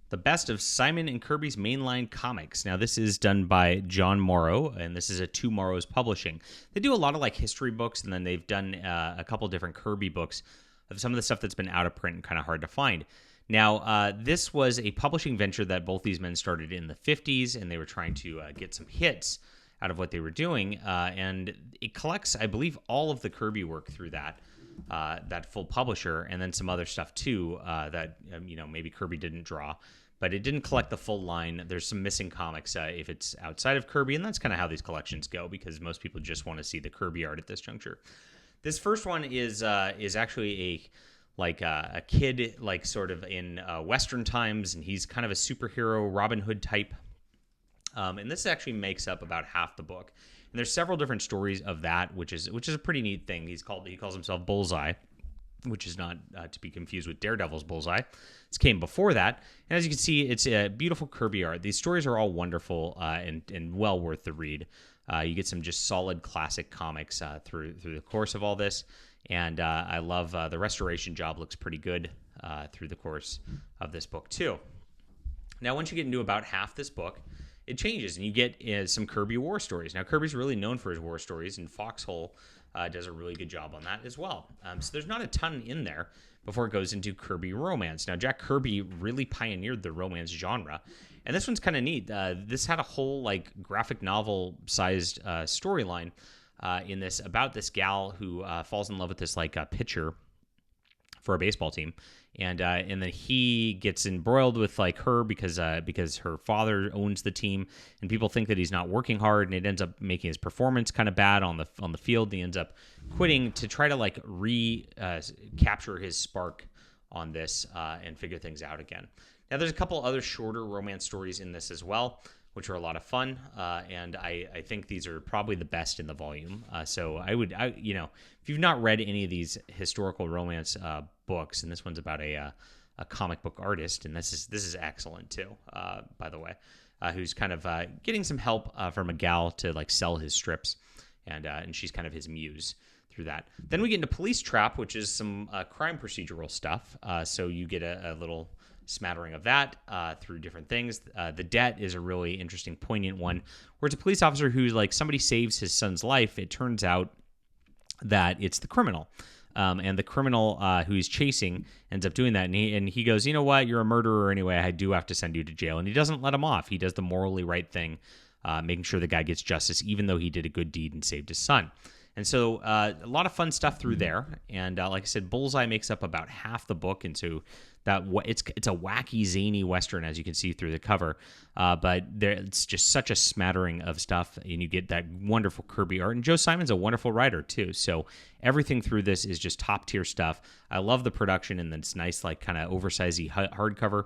The Best of Simon and Kirby's Mainline Comics. Now, this is done by John Morrow, and this is a Two Morrows Publishing. They do a lot of like history books, and then they've done a couple different Kirby books of some of the stuff that's been out of print and kind of hard to find. Now, this was a publishing venture that both these men started in the 50s, and they were trying to get some hits out of what they were doing, and it collects, I believe, all of the Kirby work through that full publisher, and then some other stuff too that maybe Kirby didn't draw, but it didn't collect the full line. There's some missing comics if it's outside of Kirby, and that's kind of how these collections go because most people just want to see the Kirby art at this juncture. This first one is actually a kid like sort of in Western times, and he's kind of a superhero Robin Hood type. And this actually makes up about half the book. And there's several different stories of that, which is a pretty neat thing. He calls himself Bullseye, which is not to be confused with Daredevil's Bullseye. This came before that. And as you can see, it's a beautiful Kirby art. These stories are all wonderful and well worth the read. You get some just solid classic comics through the course of all this. And I love the restoration job looks pretty good through the course of this book too. Now, once you get into about half this book, it changes and you get some Kirby war stories. Now, Kirby's really known for his war stories, and Foxhole does a really good job on that as well. So there's not a ton in there before it goes into Kirby romance. Now, Jack Kirby really pioneered the romance genre, and this one's kind of neat. This had a whole like graphic novel-sized storyline in this about this gal who falls in love with this like pitcher for a baseball team, and then he gets embroiled with like her because her father owns the team, and people think that he's not working hard, and it ends up making his performance kind of bad on the field. And he ends up quitting to try to like capture his spark on this and figure things out again. Now, there's a couple other shorter romance stories in this as well, which are a lot of fun, and I think these are probably the best in the volume. So if you've not read any of these historical romance books, and this one's about a comic book artist, and this is excellent too, by the way, who's kind of getting some help from a gal to like sell his strips, and she's kind of his muse through that. Then we get into Police Trap, which is some crime procedural stuff. So you get a little smattering of that through different things. The Debt is a really interesting, poignant one, where it's a police officer who's like somebody saves his son's life. It turns out that it's the criminal. And the criminal who he's chasing ends up doing that. And he goes, you know what? You're a murderer anyway. I do have to send you to jail. And he doesn't let him off. He does the morally right thing, making sure the guy gets justice, even though he did a good deed and saved his son. And so a lot of fun stuff through there. And like I said, Bullseye makes up about half the book. And so it's a wacky, zany Western, as you can see through the cover. But it's just such a smattering of stuff. And you get that wonderful Kirby art. And Joe Simon's a wonderful writer, too. So everything through this is just top-tier stuff. I love the production and this nice, like, kind of oversized hardcover.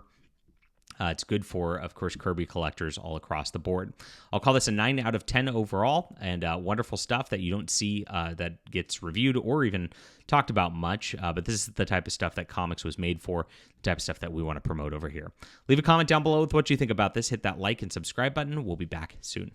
It's good for, of course, Kirby collectors all across the board. I'll call this a 9 out of 10 overall, and wonderful stuff that you don't see that gets reviewed or even talked about much, but this is the type of stuff that comics was made for, the type of stuff that we want to promote over here. Leave a comment down below with what you think about this. Hit that like and subscribe button. We'll be back soon.